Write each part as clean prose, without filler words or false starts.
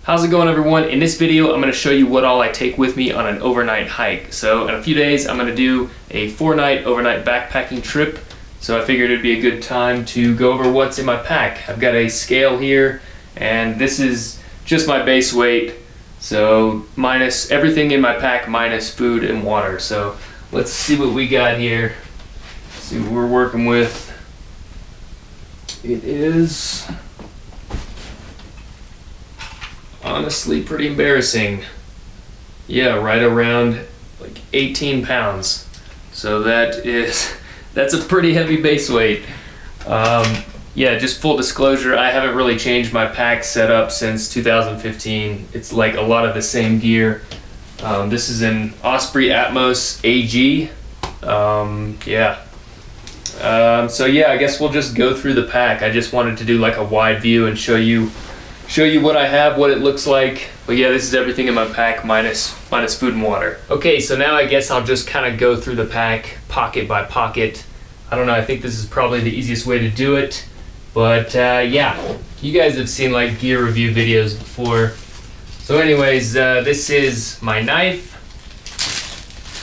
How's it going, everyone? In this video, I'm going to show you what all I take with me on an overnight hike. So in a few days, I'm going to do a 4-night overnight backpacking trip. So I figured it'd be a good time to go over what's in my pack. I've got a scale here, and this is just my base weight. So minus everything in my pack minus food and water. So let's see what we got here. See what we're working with. It is honestly pretty embarrassing. Yeah, right around like 18 pounds. So that's a pretty heavy base weight. Yeah, just full disclosure, I haven't really changed my pack setup since 2015. It's like a lot of the same gear. This is an Osprey Atmos AG. So yeah, I guess we'll just go through the pack. I just wanted to do like a wide view and show you what I have, what it looks like. But yeah, this is everything in my pack minus food and water. Okay, so now I guess I'll just kind of go through the pack pocket by pocket. I don't know, I think this is probably the easiest way to do it. But yeah, you guys have seen like gear review videos before. So anyways, this is my knife.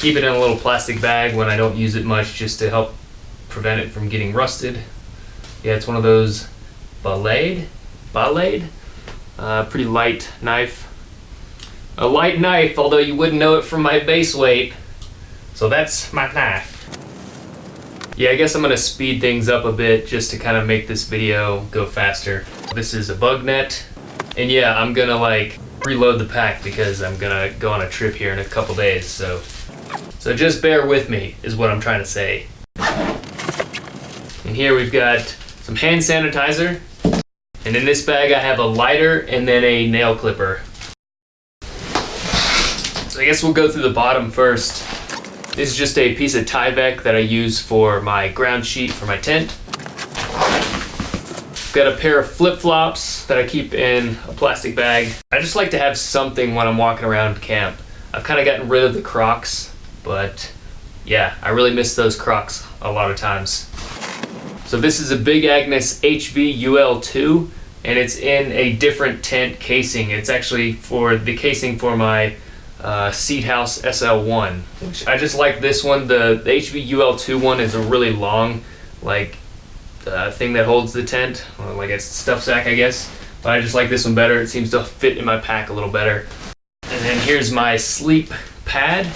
Keep it in a little plastic bag when I don't use it much, just to help prevent it from getting rusted. Yeah, it's one of those Balade. Pretty light knife. A light knife, although you wouldn't know it from my base weight. So that's my knife. Yeah, I guess I'm gonna speed things up a bit just to kind of make this video go faster. This is a bug net. And yeah, I'm gonna like reload the pack because I'm gonna go on a trip here in a couple days. So just bear with me is what I'm trying to say. And here we've got some hand sanitizer. And in this bag I have a lighter and then a nail clipper. So I guess we'll go through the bottom first. This is just a piece of Tyvek that I use for my ground sheet for my tent. Got a pair of flip-flops that I keep in a plastic bag. I just like to have something when I'm walking around camp. I've kind of gotten rid of the Crocs, but yeah, I really miss those Crocs a lot of times. So this is a Big Agnes HV UL2, and it's in a different tent casing. It's actually for the casing for my Seat House SL1, which I just like this one. The HV UL2 one is a really long, like, thing that holds the tent, or like a stuff sack, I guess. But I just like this one better. It seems to fit in my pack a little better. And then here's my sleep pad.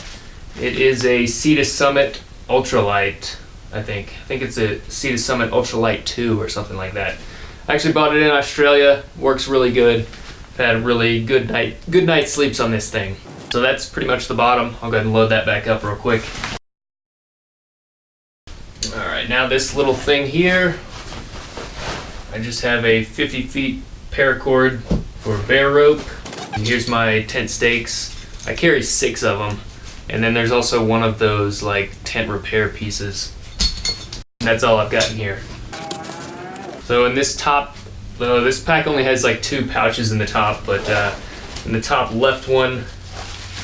It is a Sea to Summit Ultralight. I think it's a Sea to Summit Ultralight 2 or something like that. I actually bought it in Australia. Works really good. I've had really good night sleeps on this thing. So that's pretty much the bottom. I'll go ahead and load that back up real quick. Alright, now this little thing here, I just have a 50 feet paracord for bear rope. And here's my tent stakes. I carry 6 of them. And then there's also one of those like tent repair pieces. And that's all I've got in here. So in this top, this pack only has like 2 pouches in the top, but in the top left one,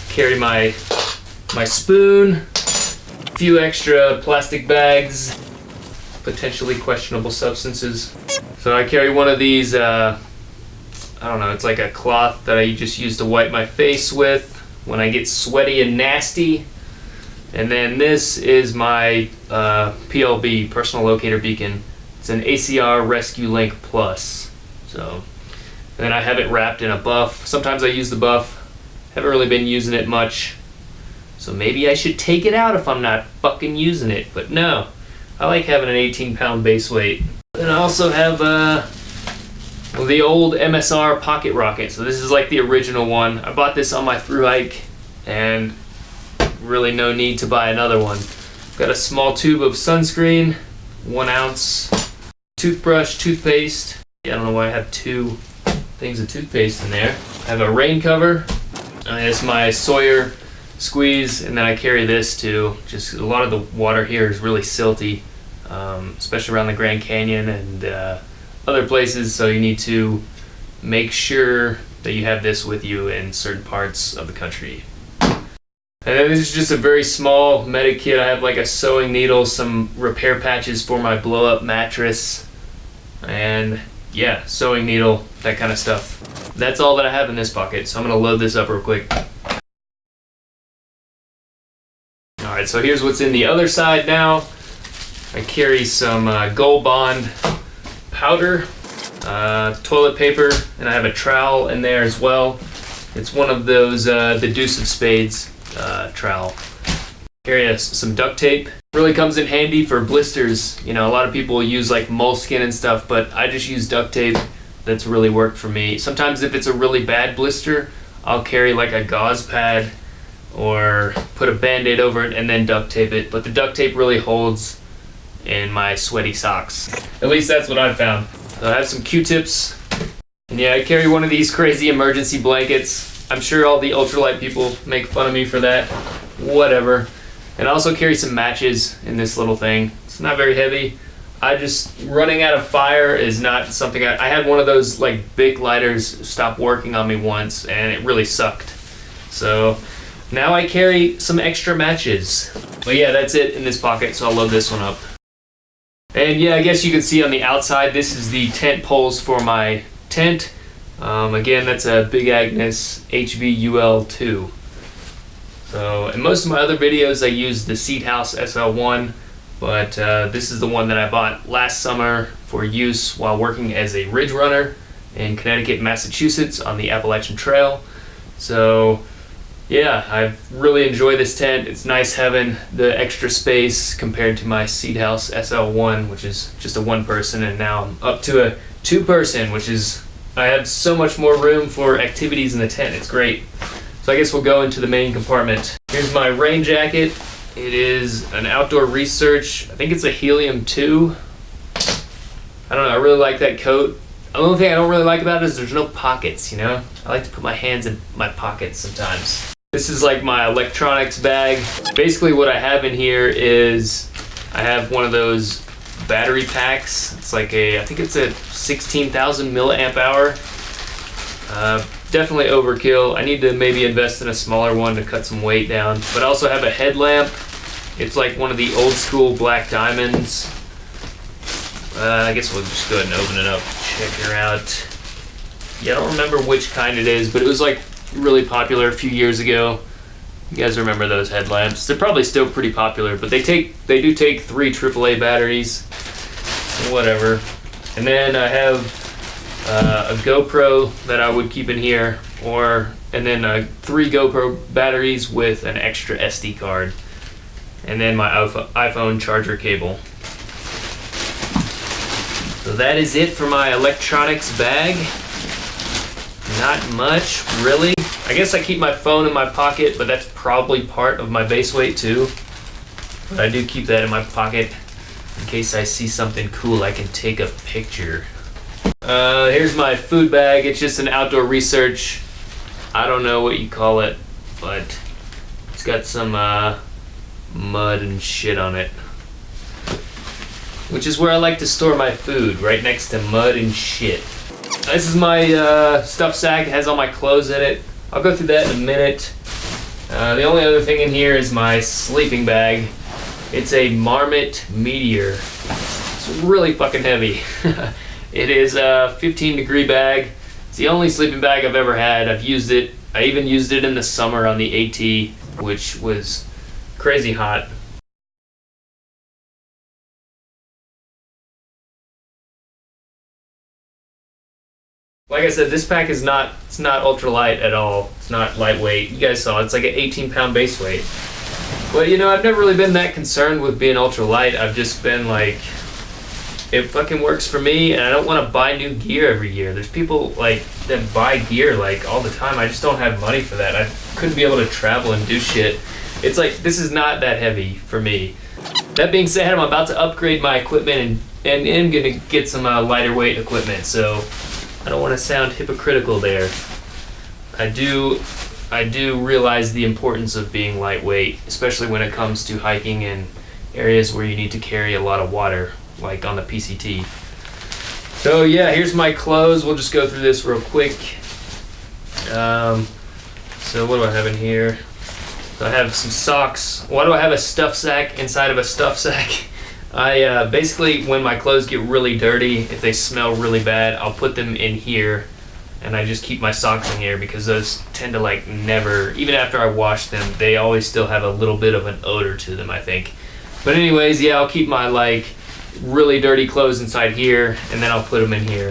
carry my spoon, a few extra plastic bags, potentially questionable substances. So I carry one of these, I don't know, it's like a cloth that I just use to wipe my face with when I get sweaty and nasty. And then this is my PLB, personal locator beacon. It's an ACR Rescue Link Plus. So, and then I have it wrapped in a buff. Sometimes I use the buff. Haven't really been using it much. So maybe I should take it out if I'm not fucking using it. But no, I like having an 18-pound base weight. And I also have the old MSR Pocket Rocket. So this is like the original one. I bought this on my thru hike, and really no need to buy another one. Got a small tube of sunscreen, 1 ounce, toothbrush, toothpaste. Yeah, I don't know why I have 2 things of toothpaste in there. I have a rain cover. It's my Sawyer squeeze, and then I carry this too. Just a lot of the water here is really silty, especially around the Grand Canyon and other places, so you need to make sure that you have this with you in certain parts of the country. And then this is just a very small medic kit. I have like a sewing needle, some repair patches for my blow-up mattress, and yeah, sewing needle, that kind of stuff. That's all that I have in this pocket, so I'm gonna load this up real quick. Alright, so here's what's in the other side now. I carry some Gold Bond powder, toilet paper, and I have a trowel in there as well. It's one of those, the Deuce of Spades trowel. Carry some duct tape. Really comes in handy for blisters. You know, a lot of people use like moleskin and stuff, but I just use duct tape. That's really worked for me. Sometimes if it's a really bad blister, I'll carry like a gauze pad or put a band-aid over it and then duct tape it. But the duct tape really holds in my sweaty socks. At least that's what I've found. So I have some Q-tips. And yeah, I carry one of these crazy emergency blankets. I'm sure all the ultralight people make fun of me for that. Whatever. And I also carry some matches in this little thing. It's not very heavy. Running out of fire is not something I had one of those like big lighters stop working on me once and it really sucked. So now I carry some extra matches. But yeah, that's it in this pocket, so I'll load this one up. And yeah, I guess you can see on the outside, this is the tent poles for my tent. Again, that's a Big Agnes HVUL2. So in most of my other videos, I use the Seed House SL1, but this is the one that I bought last summer for use while working as a ridge runner in Connecticut, Massachusetts on the Appalachian Trail. So yeah, I've really enjoyed this tent. It's nice having the extra space compared to my Seed House SL1, which is just a one person, and now I'm up to a two person, which is, I have so much more room for activities in the tent. It's great. So I guess we'll go into the main compartment. Here's my rain jacket. It is an Outdoor Research. I think it's a Helium 2. I don't know, I really like that coat. The only thing I don't really like about it is there's no pockets, you know? I like to put my hands in my pockets sometimes. This is like my electronics bag. Basically what I have in here is, I have one of those battery packs. It's like I think it's a 16,000 milliamp hour. Definitely overkill. I need to maybe invest in a smaller one to cut some weight down. But I also have a headlamp. It's like one of the old school black diamonds. I guess we'll just go ahead and open it up, check her out. Yeah, I don't remember which kind it is, but it was like really popular a few years ago. You guys remember those headlamps? They're probably still pretty popular, but they do take 3 AAA batteries. Whatever. And then I have a GoPro that I would keep in here, and then 3 GoPro batteries with an extra SD card, and then my iPhone charger cable. So that is it for my electronics bag. Not much, really. I guess I keep my phone in my pocket, but that's probably part of my base weight too. But I do keep that in my pocket in case I see something cool I can take a picture. Here's my food bag. It's just an Outdoor Research. I don't know what you call it, but it's got some mud and shit on it. Which is where I like to store my food, right next to mud and shit. This is my stuff sack. It has all my clothes in it. I'll go through that in a minute. The only other thing in here is my sleeping bag. It's a Marmot Meteor. It's really fucking heavy. It is a 15-degree bag. It's the only sleeping bag I've ever had. I've used it. I even used it in the summer on the AT, which was crazy hot. Like I said, this pack is it's not ultralight at all. It's not lightweight. You guys saw, it's like an 18-pound base weight. But you know, I've never really been that concerned with being ultralight. I've just been like, it fucking works for me, and I don't want to buy new gear every year. There's people like that buy gear like all the time. I just don't have money for that. I couldn't be able to travel and do shit. It's like, this is not that heavy for me. That being said, I'm about to upgrade my equipment and am gonna get some lighter weight equipment, so I don't want to sound hypocritical there. I do realize the importance of being lightweight, especially when it comes to hiking in areas where you need to carry a lot of water, like on the PCT. So yeah, here's my clothes. We'll just go through this real quick. So what do I have in here? So I have some socks. Why do I have a stuff sack inside of a stuff sack? I basically, when my clothes get really dirty, if they smell really bad, I'll put them in here, and I just keep my socks in here because those tend to like never, even after I wash them, they always still have a little bit of an odor to them, I think. But anyways, yeah, I'll keep my like really dirty clothes inside here, and then I'll put them in here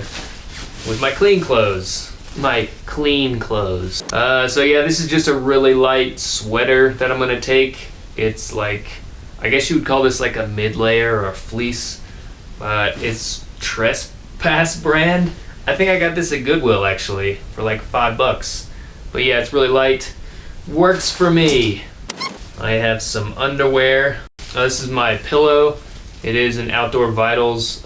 with my clean clothes. My clean clothes. So yeah, this is just a really light sweater that I'm gonna take. It's like, I guess you would call this like a mid-layer or a fleece. It's Trespass brand. I think I got this at Goodwill actually for like $5. But yeah, it's really light. Works for me. I have some underwear. This is my pillow. It is an Outdoor Vitals.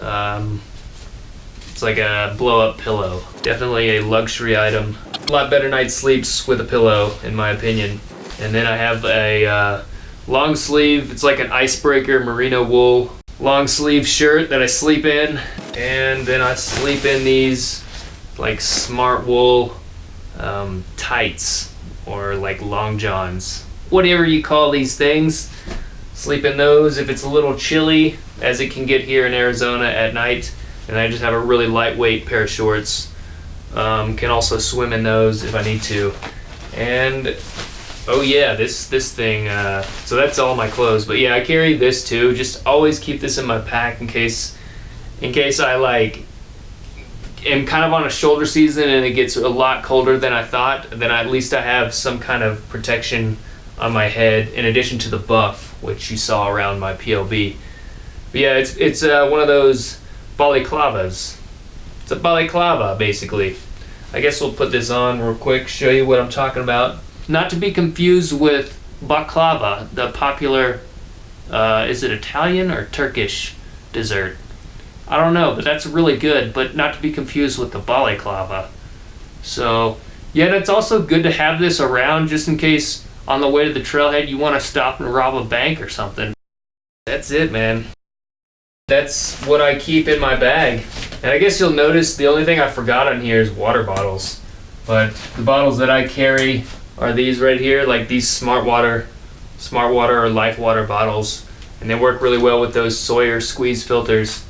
It's like a blow-up pillow. Definitely a luxury item. A lot better night's sleeps with a pillow, in my opinion. And then I have a long sleeve. It's like an icebreaker merino wool long sleeve shirt that I sleep in. And then I sleep in these like smart wool tights or like long johns. Whatever you call these things. Sleep in those if it's a little chilly, as it can get here in Arizona at night. And I just have a really lightweight pair of shorts. Can also swim in those if I need to. And oh yeah, this thing. So that's all my clothes. But yeah, I carry this too. Just always keep this in my pack in case I like am kind of on a shoulder season and it gets a lot colder than I thought. Then at least I have some kind of protection on my head in addition to the buff, which you saw around my POV. But yeah, it's one of those balaclavas. It's a balaclava, basically. I guess we'll put this on real quick, show you what I'm talking about. Not to be confused with baklava, the popular, is it Italian or Turkish dessert? I don't know, but that's really good, but not to be confused with the balaclava. So, yeah, and it's also good to have this around just in case on the way to the trailhead you want to stop and rob a bank or something. That's it, man. That's what I keep in my bag. And I guess you'll notice the only thing I forgot on here is water bottles. But the bottles that I carry are these right here, like these Smart Water or Life Water bottles. And they work really well with those Sawyer squeeze filters.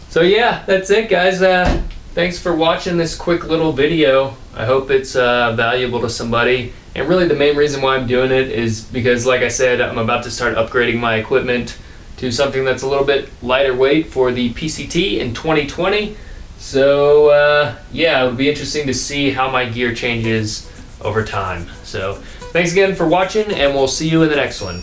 So yeah, that's it guys. Thanks for watching this quick little video. I hope it's valuable to somebody. And really the main reason why I'm doing it is because, like I said, I'm about to start upgrading my equipment to something that's a little bit lighter weight for the PCT in 2020. So yeah, it would be interesting to see how my gear changes over time. So thanks again for watching, and we'll see you in the next one.